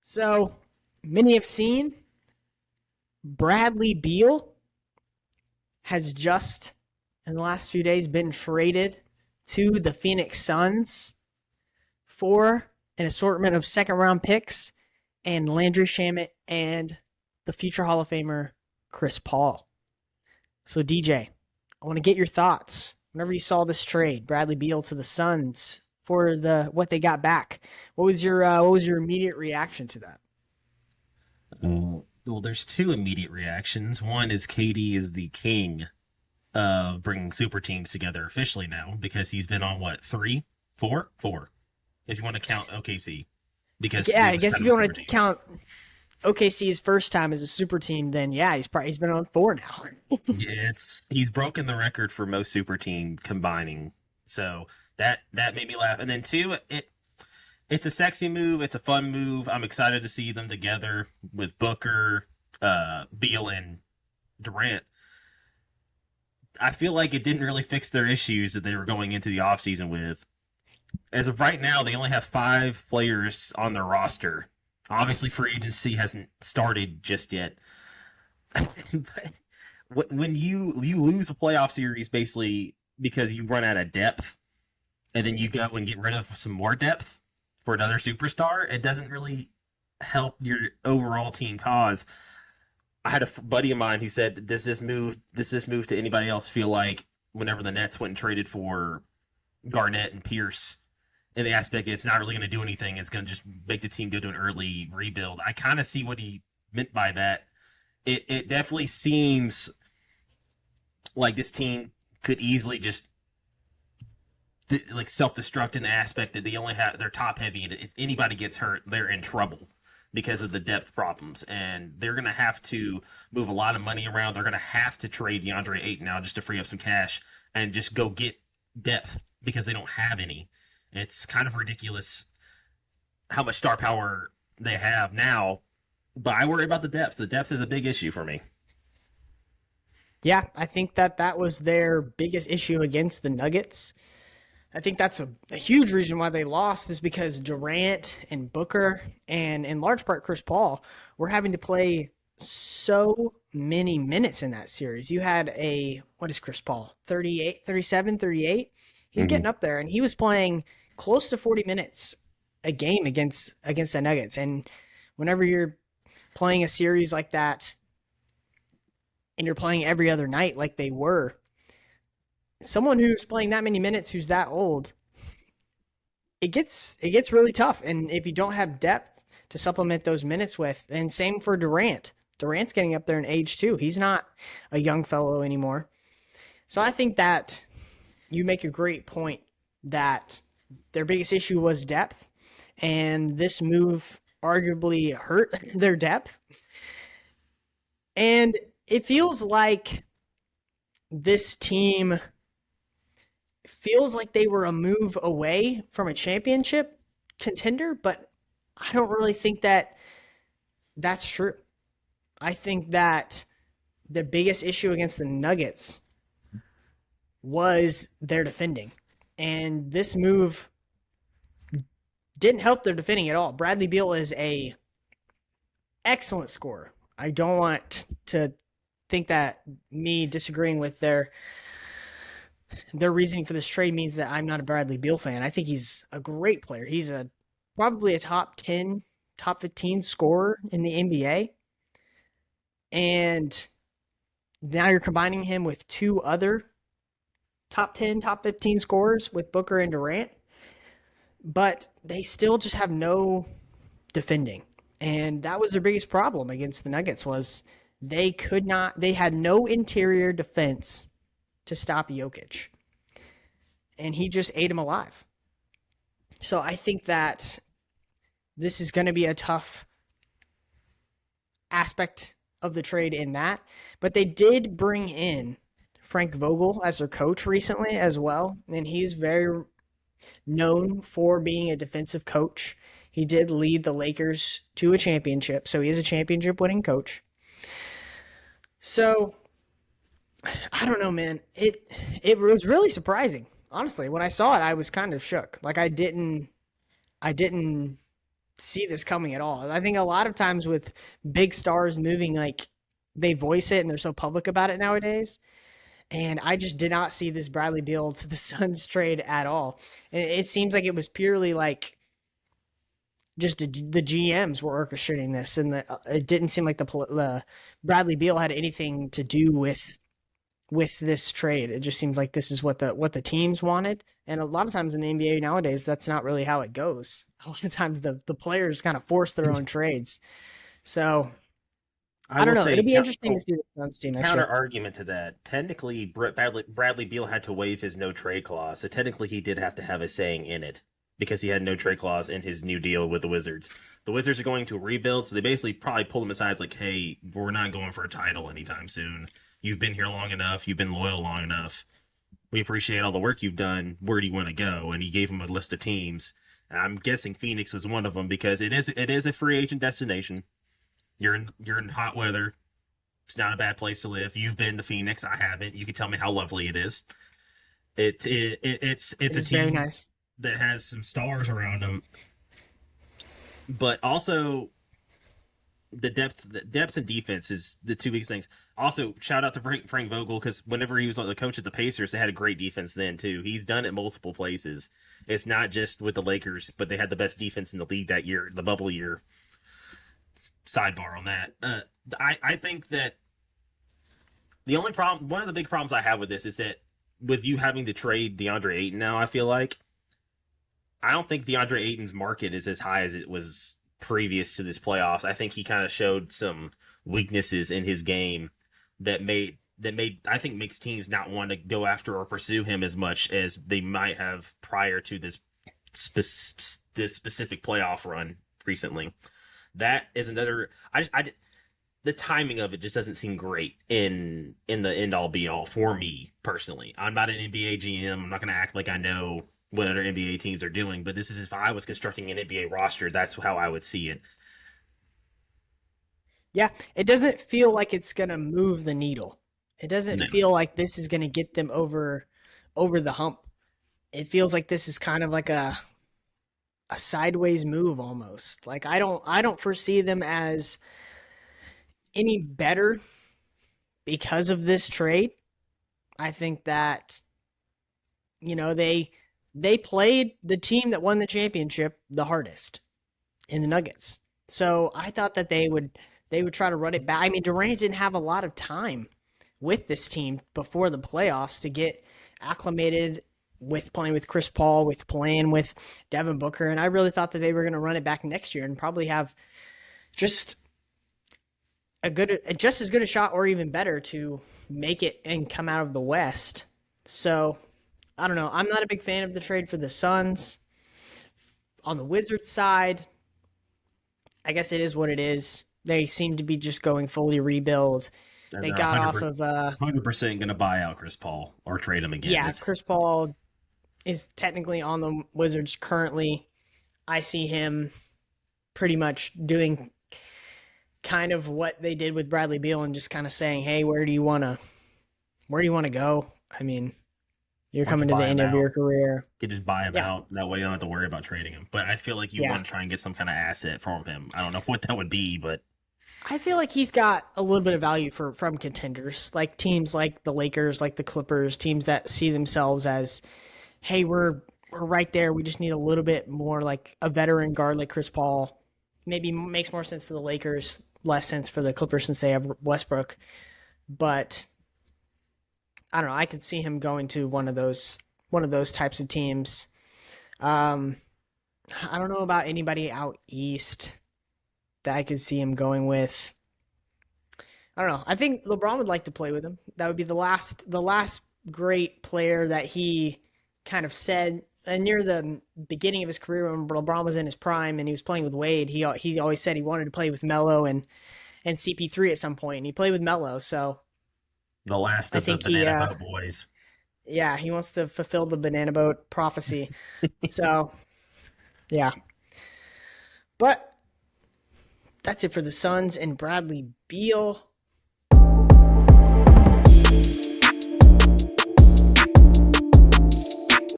So many have seen Bradley Beal has just in the last few days been traded to the Phoenix Suns for an assortment of second round picks and Landry Shamet and the future Hall of Famer Chris Paul. So DJ, I want to get your thoughts. Whenever you saw this trade, Bradley Beal to the Suns for the what they got back, what was your immediate reaction to that? Well, there's two immediate reactions. One is KD is the king of bringing super teams together officially now because he's been on what, three, four, four, if you want to count OKC, because Yeah, it I was guess kind if of a you super want to team. count OKC's first time as a super team, then yeah, he's been on four now. He's broken the record for most super team combining. So that made me laugh. And then two, it's a sexy move. It's a fun move. I'm excited to see them together with Booker, Beal, and Durant. I feel like it didn't really fix their issues that they were going into the offseason with. As of right now, they only have five players on their roster. Obviously, free agency hasn't started just yet. But when you lose a playoff series basically because you run out of depth, and then you go and get rid of some more depth for another superstar, it doesn't really help your overall team cause. I had a buddy of mine who said, "Does this move to anybody else feel like whenever the Nets went and traded for Garnett and Pierce, in the aspect it's not really going to do anything. It's going to just make the team go to an early rebuild." I kind of see what he meant by that. It definitely seems like this team could easily just like self-destruct in the aspect that they only have they're top heavy, and if anybody gets hurt they're in trouble because of the depth problems, and they're going to have to move a lot of money around. They're going to have to trade DeAndre Ayton now just to free up some cash and just go get depth because they don't have any. It's kind of ridiculous how much star power they have now, but I worry about the depth. The depth is a big issue for me. Yeah, I think that was their biggest issue against the Nuggets. I think that's a huge reason why they lost is because Durant and Booker and in large part Chris Paul were having to play so many minutes in that series. You had what is Chris Paul? 38, 37, 38. He's Mm-hmm. getting up there and he was playing close to 40 minutes a game against the Nuggets. And whenever you're playing a series like that and you're playing every other night like they were, someone who's playing that many minutes who's that old, it gets really tough. And if you don't have depth to supplement those minutes with, and same for Durant. Durant's getting up there in age too. He's not a young fellow anymore. So I think that you make a great point that their biggest issue was depth, and this move arguably hurt their depth. And it feels like this team feels like they were a move away from a championship contender, but I don't really think that that's true. I think that the biggest issue against the Nuggets was their defending. And this move didn't help their defending at all. Bradley Beal is a excellent scorer. I don't want to think that me disagreeing with their reasoning for this trade means that I'm not a Bradley Beal fan. I think he's a great player. He's probably a top 10, top 15 scorer in the NBA. And now you're combining him with two other top 10, top 15 scorers with Booker and Durant. But they still just have no defending. And that was their biggest problem against the Nuggets was they had no interior defense to stop Jokic. And he just ate him alive. So I think that this is going to be a tough aspect of the trade in that. But they did bring in Frank Vogel as their coach recently as well. And he's very known for being a defensive coach. He did lead the Lakers to a championship. So he is a championship winning coach. So I don't know, man. It was really surprising. Honestly, when I saw it, I was kind of shook. Like I didn't see this coming at all. I think a lot of times with big stars moving, like they voice it and they're so public about it nowadays. And I just did not see this Bradley Beal to the Suns trade at all. And it seems like it was purely like just the GMs were orchestrating this, and it didn't seem like the Bradley Beal had anything to do with this trade. It just seems like this is what the teams wanted, and a lot of times in the NBA nowadays, that's not really how it goes. A lot of times the players kind of force their own trades. So I I don't will know. say It'll be interesting to see the Suns team next counter year. argument to that. Technically, Bradley Beal had to waive his no trade clause, so technically he did have to have a saying in it because he had no trade clause in his new deal with the Wizards. The Wizards are going to rebuild, so they basically probably pulled him aside. It's like, hey, we're not going for a title anytime soon. You've been here long enough. You've been loyal long enough. We appreciate all the work you've done. Where do you want to go? And he gave him a list of teams. I'm guessing Phoenix was one of them because it is a free agent destination. You're in hot weather. It's not a bad place to live. You've been to Phoenix. I haven't. You can tell me how lovely it is. It's It a is very team nice. that has some stars around them, but also the depth and defense is the two biggest things. Also, shout out to Frank Vogel because whenever he was on the coach at the Pacers, they had a great defense then too. He's done it multiple places. It's not just with the Lakers, but they had the best defense in the league that year, the bubble year. Sidebar on that. I think that the only problem, one of the big problems I have with this is that with you having to trade DeAndre Ayton now, I feel like I don't think DeAndre Ayton's market is as high as it was previous to this playoffs. I think he kind of showed some weaknesses in his game that made I think makes teams not want to go after or pursue him as much as they might have prior to this specific playoff run recently. That is another. The timing of it just doesn't seem great in the end all be all for me personally. I'm not an NBA GM. I'm not going to act like I know what other NBA teams are doing, but this is if I was constructing an NBA roster, that's how I would see it. Yeah, it doesn't feel like it's gonna move the needle. It doesn't No. feel like this is gonna get them over the hump. It feels like this is kind of like a sideways move almost. Like I don't foresee them as any better because of this trade. I think that they played the team that won the championship the hardest in the Nuggets. So I thought that they would try to run it back. I mean, Durant didn't have a lot of time with this team before the playoffs to get acclimated with playing with Chris Paul, with playing with Devin Booker, and I really thought that they were going to run it back next year and probably have just just as good a shot or even better to make it and come out of the West. So I don't know. I'm not a big fan of the trade for the Suns. On the Wizards side, I guess it is what it is. They seem to be just going fully rebuild. And They they're got off of 100% going to buy out Chris Paul or trade him again. yeah, Chris Paul is technically on the Wizards currently. I see him pretty much doing kind of what they did with Bradley Beal and just kind of saying, "Hey, where do you want to go?" I mean, you're Why don't you coming to the buy him end of out? your career. You could just buy him Yeah, out. That way you don't have to worry about trading him. But I feel like you yeah. want to try and get some kind of asset from him. I don't know what that would be, but I feel like he's got a little bit of value from contenders, like teams like the Lakers, like the Clippers, teams that see themselves as, "Hey, we're right there. We just need a little bit more like a veteran guard like Chris Paul." Maybe makes more sense for the Lakers, less sense for the Clippers since they have Westbrook. But I don't know. I could see him going to one of those types of teams. Um, I don't know about anybody out east that I could see him going with. I don't know. I think LeBron would like to play with him. That would be the last great player that he kind of said. And near the beginning of his career, when LeBron was in his prime and he was playing with Wade, he always said he wanted to play with Melo and CP3 at some point, and he played with Melo. So the last I of the think he, Banana Boat boys. yeah, he wants to fulfill the banana boat prophecy. So yeah, but that's it for the Suns and Bradley Beal.